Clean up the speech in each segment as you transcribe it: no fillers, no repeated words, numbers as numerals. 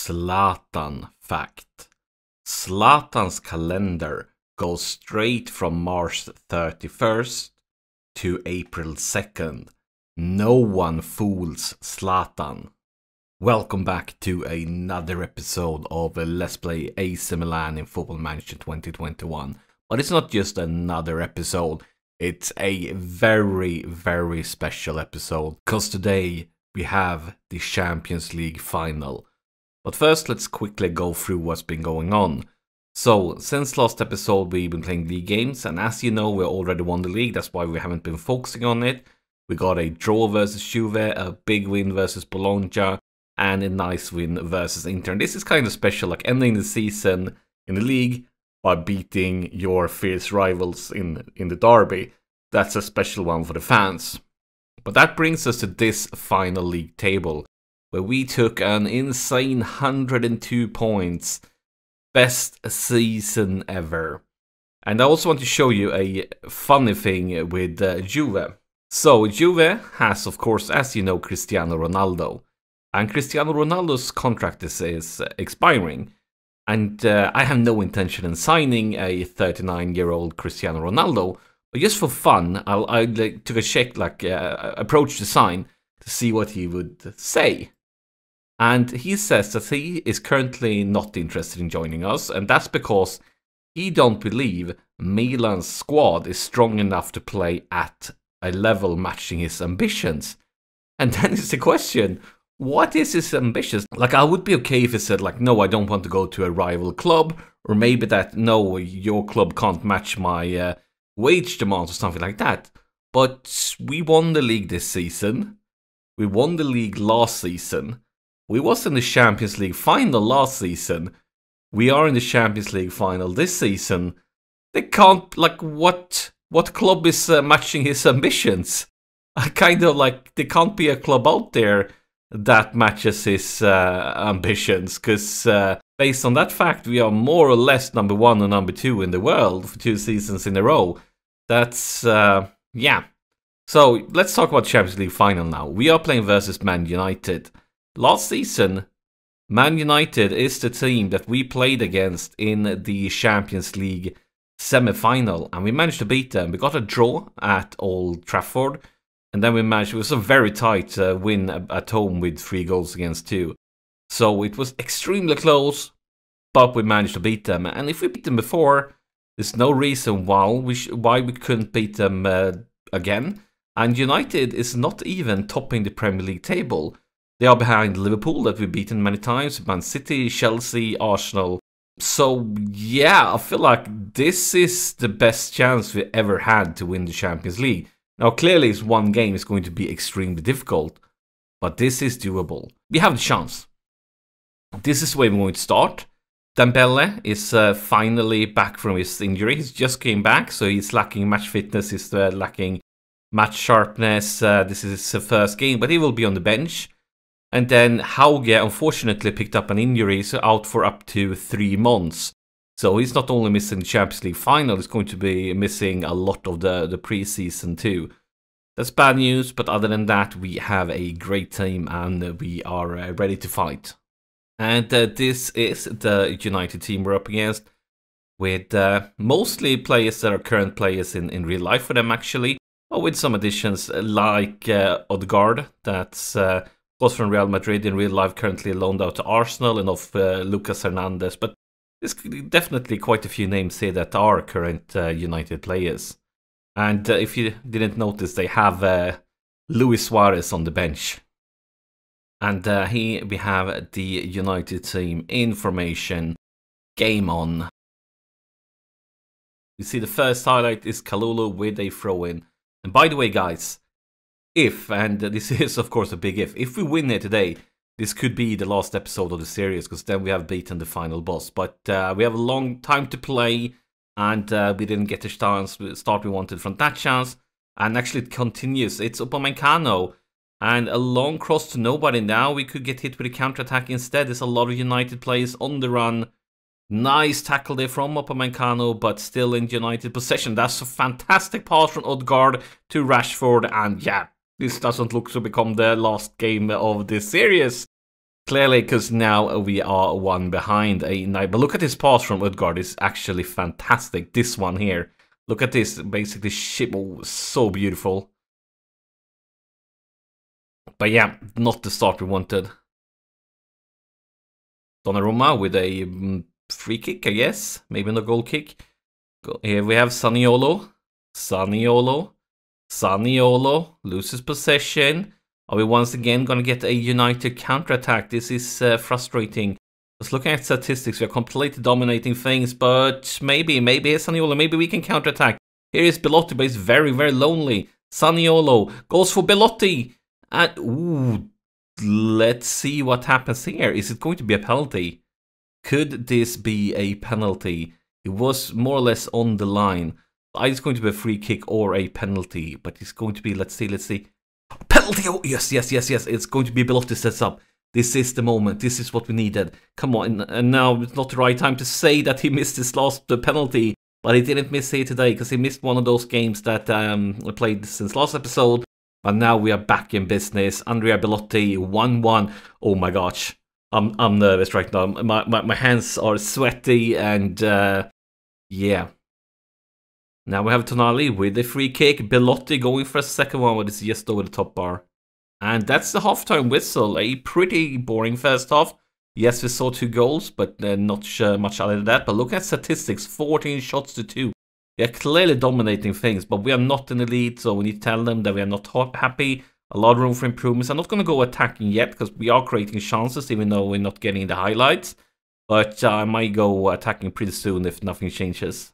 Zlatan fact. Zlatan's calendar goes straight from March 31st to April 2nd. No one fools Zlatan. Welcome back to another episode of Let's Play AC Milan in Football Manager 2021. But it's not just another episode, it's a very, very special episode. Because today we have the Champions League final. But first, let's quickly go through what's been going on. So, since last episode we've been playing league games, and as you know we already won the league, that's why we haven't been focusing on it. We got a draw versus Juve, a big win versus Bologna, and a nice win versus Inter. And this is kind of special, like ending the season in the league by beating your fierce rivals in the derby. That's a special one for the fans. But that brings us to this final league table, where we took an insane 102 points. Best season ever. And I also want to show you a funny thing with Juve. So Juve has, of course, as you know, Cristiano Ronaldo. And Cristiano Ronaldo's contract is expiring. And I have no intention in signing a 39-year-old Cristiano Ronaldo. But just for fun, I took a check, approach to sign to see what he would say. And he says that he is currently not interested in joining us, and that's because he don't believe Milan's squad is strong enough to play at a level matching his ambitions. And then is the question, what is his ambitions? Like, I would be okay if he said, like, no, I don't want to go to a rival club, or maybe that, no, your club can't match my wage demands or something like that. But we won the league this season. We won the league last season. We was in the Champions League final last season. We are in the Champions League final this season. They can't, like, what club is matching his ambitions? I kind of like, there can't be a club out there that matches his ambitions, because based on that fact, we are more or less number 1 or number 2 in the world for 2 seasons in a row. That's, yeah. So, let's talk about Champions League final now. We are playing versus Man United. Last season, Man United is the team that we played against in the Champions League semi-final, and we managed to beat them. We got a draw at Old Trafford, and then it was a very tight win at home with 3 goals against 2. So it was extremely close, but we managed to beat them. And if we beat them before, there's no reason why we couldn't beat them again. And United is not even topping the Premier League table. They are behind Liverpool, that we've beaten many times, Man City, Chelsea, Arsenal. So yeah, I feel like this is the best chance we ever had to win the Champions League. Now clearly it's one game, it's going to be extremely difficult, but this is doable. We have the chance. This is where we're going to start. Dembele is finally back from his injury. He's just came back, so he's lacking match fitness, he's lacking match sharpness. This is his first game, but he will be on the bench. And then Hauge unfortunately picked up an injury, so out for up to 3 months. So he's not only missing the Champions League final, he's going to be missing a lot of the pre-season too. That's bad news, but other than that, we have a great team and we are ready to fight. And this is the United team we're up against, with mostly players that are current players in real life for them actually, or with some additions like Odegaard, that's was from Real Madrid in real life, currently loaned out to Arsenal, and of Lucas Hernandez. But there's definitely quite a few names here that are current United players. And if you didn't notice, they have Luis Suarez on the bench. And here we have the United team in formation. Game on. You see the first highlight is Kalulu with a throw-in. And by the way, guys, if, and this is of course a big if we win here today, this could be the last episode of the series, because then we have beaten the final boss. But we have a long time to play, and we didn't get the start we wanted from that chance. And actually it continues. It's Upamecano, and a long cross to nobody. Now we could get hit with a counter-attack instead. There's a lot of United players on the run. Nice tackle there from Upamecano, but still in United possession. That's a fantastic pass from Odegaard to Rashford, and yeah, this doesn't look to become the last game of this series. Clearly, because now we are one behind a night. But look at this pass from Udgard. It's actually fantastic. This one here. Look at this. Basically, ship. Oh, so beautiful. But yeah, not the start we wanted. Donnarumma with a free kick, I guess. Maybe no goal kick. Here we have Zaniolo. Zaniolo loses possession. Are we once again going to get a United counterattack? This is frustrating. Just looking at statistics, we are completely dominating things, but maybe here's Zaniolo, maybe we can counterattack. Here is Belotti, but he's very, very lonely. Zaniolo goes for Belotti. And, ooh, let's see what happens here. Is it going to be a penalty? Could this be a penalty? It was more or less on the line. It's going to be a free kick or a penalty, but it's going to be, let's see. Penalty! Oh, yes. It's going to be Belotti sets up. This is the moment. This is what we needed. Come on. And now it's not the right time to say that he missed his last penalty, but he didn't miss it today because he missed one of those games that I played since last episode. But now we are back in business. Andrea Belotti, 1-1. Oh my gosh. I'm nervous right now. My hands are sweaty and yeah. Now we have Tonali with a free kick. Belotti going for a second one, but it's just over the top bar. And that's the halftime whistle. A pretty boring first half. Yes, we saw 2 goals, but not much other than that. But look at statistics, 14 shots to 2. We are clearly dominating things, but we are not in the lead, so we need to tell them that we are not happy. A lot of room for improvements. I'm not going to go attacking yet, because we are creating chances, even though we're not getting the highlights. But I might go attacking pretty soon if nothing changes.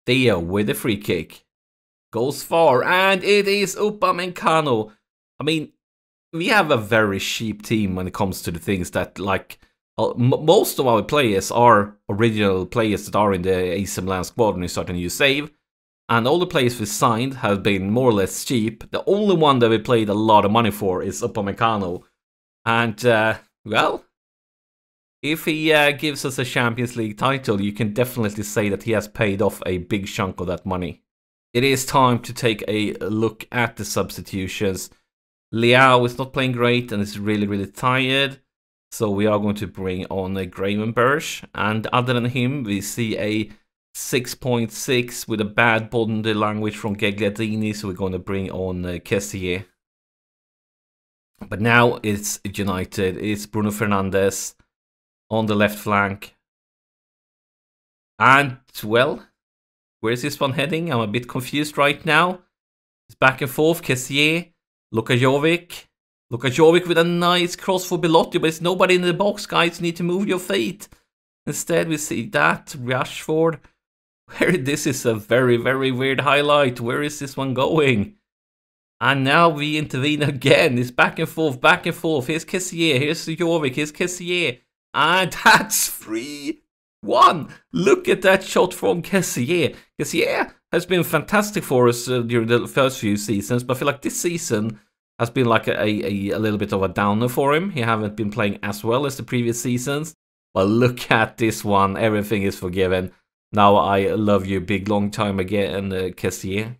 Theo with a free kick. Goes far, and it is Upamecano. I mean, we have a very cheap team when it comes to the things that, like, most of our players are original players that are in the AC Milan squad when you start a new save. And all the players we signed have been more or less cheap. The only one that we paid a lot of money for is Upamecano. And, well, if he gives us a Champions League title, you can definitely say that he has paid off a big chunk of that money. It is time to take a look at the substitutions. Leao is not playing great and is really, really tired. So we are going to bring on a Gravenberch. And other than him, we see a 6.6 with a bad body language from Gagliardini. So we're going to bring on Kessié. But now it's United. It's Bruno Fernandes on the left flank. And, well, where's this one heading? I'm a bit confused right now. It's back and forth. Kessié. Luka Jovic with a nice cross for Belotti, but it's nobody in the box, guys. You need to move your feet. Instead, we see that. Rashford. This is a very, very weird highlight. Where is this one going? And now we intervene again. It's back and forth, back and forth. Here's Kessié, here's Jovic, here's Kessié. And that's 3-1. Look at that shot from Kessié. Kessié has been fantastic for us during the first few seasons, but I feel like this season has been like a little bit of a downer for him. He haven't been playing as well as the previous seasons. But look at this one. Everything is forgiven. Now I love you big long time again, Kessié.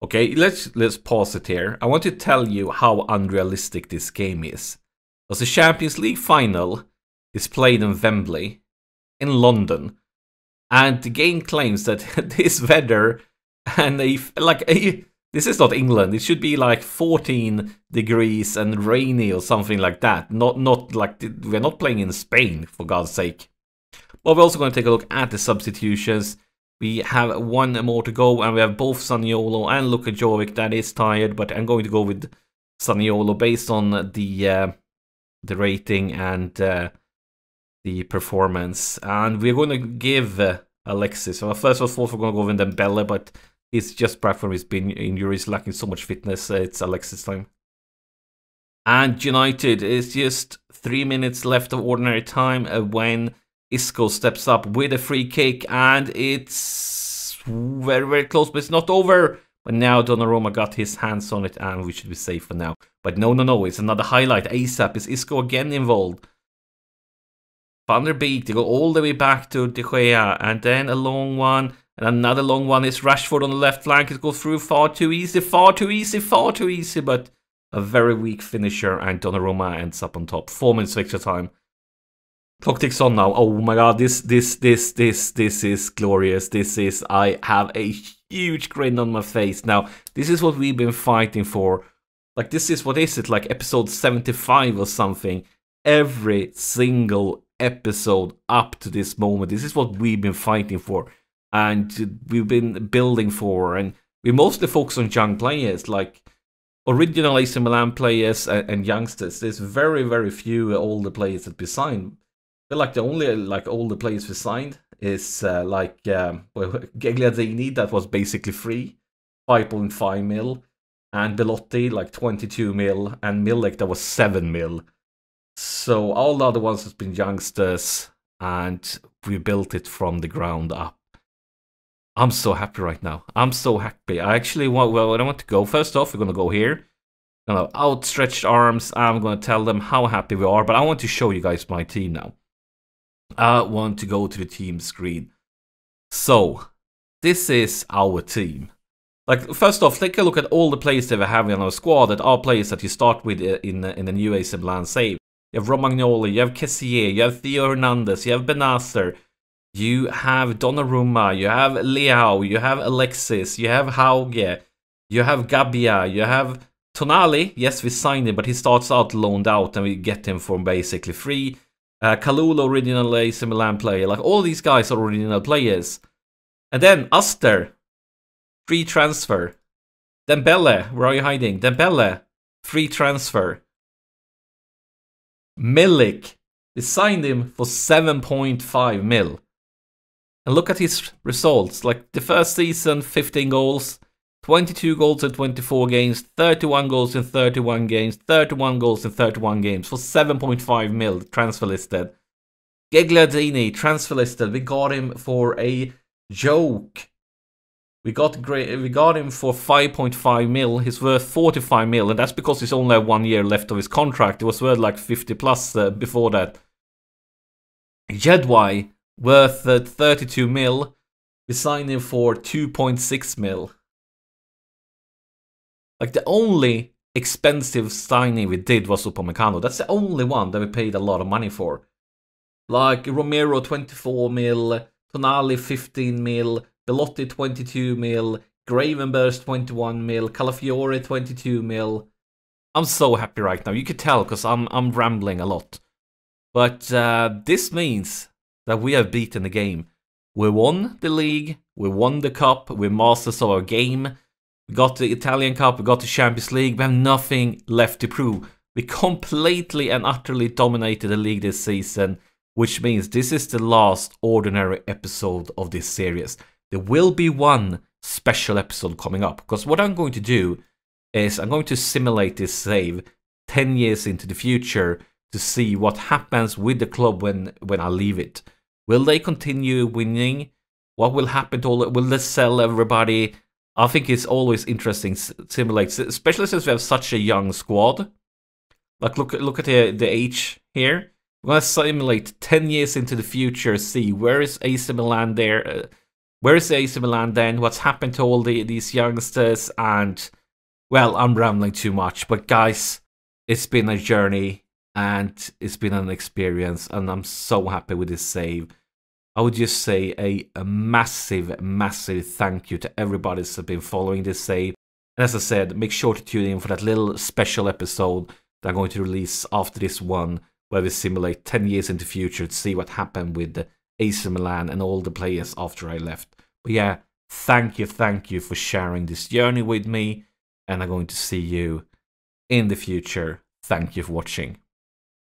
Okay, let's pause it here. I want to tell you how unrealistic this game is. Because the Champions League final is played in Wembley, in London. And the game claims that this weather and this is not England. It should be like 14 degrees and rainy or something like that. Not like we're not playing in Spain, for God's sake. But we're also going to take a look at the substitutions. We have one more to go, and we have both Zaniolo and Luka Jovic that is tired. But I'm going to go with Zaniolo based on the rating and the performance. And we're going to give Alexis. Well, first of all, we're going to go with Dembele, but he's just back from his injuries, lacking so much fitness. It's Alexis time. And United is just 3 minutes left of ordinary time when Isco steps up with a free kick, and it's very, very close, but it's not over. But now Donnarumma got his hands on it, and we should be safe for now. But no, it's another highlight. ASAP is Isco again involved. Van der Beek, they go all the way back to De Gea, and then a long one, and another long one is Rashford on the left flank. It goes through far too easy, but a very weak finisher, and Donnarumma ends up on top. 4 minutes of extra time. Clock ticks on now. Oh my god, this is glorious. I have a huge grin on my face. Now, this is what we've been fighting for. Like, this is, what is it, like episode 75 or something? Every single episode up to this moment. This is what we've been fighting for. And we've been building for. And we mostly focus on young players, like original AC Milan players and youngsters. There's very, very few older players that we signed. I feel like the only older players we signed is Gagliardini, that was basically free, 5.5 mil, and Belotti like 22 mil, and Milek that was 7 mil. So all the other ones has been youngsters, and we built it from the ground up. I'm so happy right now. I'm so happy. I actually want, well, I want to go. First off, we're gonna go here. Gonna outstretched arms. I'm gonna tell them how happy we are, but I want to show you guys my team now. I want to go to the team screen. So, this is our team. Like, first off, take a look at all the players that we have in our squad that are players that you start with in the new AC Milan save. You have Romagnoli, you have Kessier, you have Theo Hernandez, you have Benacer, you have Donnarumma, you have Leao, you have Alexis, you have Hauge, you have Gabbia, you have Tonali. Yes, we signed him, but he starts out loaned out and we get him for basically free. Kalulu, original AC Milan player. Like, all these guys are original players. And then Aster, free transfer. Dembele, where are you hiding? Dembele, free transfer. Milik, we signed him for 7.5 mil. And look at his results. Like, the first season, 15 goals, 22 goals in 24 games, 31 goals in 31 games, 31 goals in 31 games for 7.5 mil, transfer listed. Gagliardini, transfer listed. We got him for a joke. We got him for 5.5 mil. He's worth 45 mil, and that's because he's only 1 year left of his contract. It was worth like 50 plus before that. Jedwai, worth 32 mil. We signed him for 2.6 mil. Like, the only expensive signing we did was Upamecano. That's the only one that we paid a lot of money for. Like, Romero, 24 mil, Tonali, 15 mil, Belotti, 22 mil, Gravenbergs, 21 mil, Calafiore, 22 mil. I'm so happy right now. You could tell, because I'm rambling a lot. But this means that we have beaten the game. We won the league, we won the cup, we're masters of our game. We got the Italian Cup, we got the Champions League, we have nothing left to prove. We completely and utterly dominated the league this season, which means this is the last ordinary episode of this series. There will be one special episode coming up, because what I'm going to do is I'm going to simulate this save 10 years into the future to see what happens with the club when I leave it. Will they continue winning? What will happen to all? Will they sell everybody? I think it's always interesting to simulate, especially since we have such a young squad. Like, look at the age here. We're gonna simulate 10 years into the future, see where is AC Milan there, where is AC Milan then, what's happened to all these youngsters, and, well, I'm rambling too much, but guys, it's been a journey, and it's been an experience, and I'm so happy with this save. I would just say a massive, massive thank you to everybody that's been following this save. And as I said, make sure to tune in for that little special episode that I'm going to release after this one, where we simulate 10 years into the future to see what happened with the AC Milan and all the players after I left. But yeah, thank you for sharing this journey with me, and I'm going to see you in the future. Thank you for watching.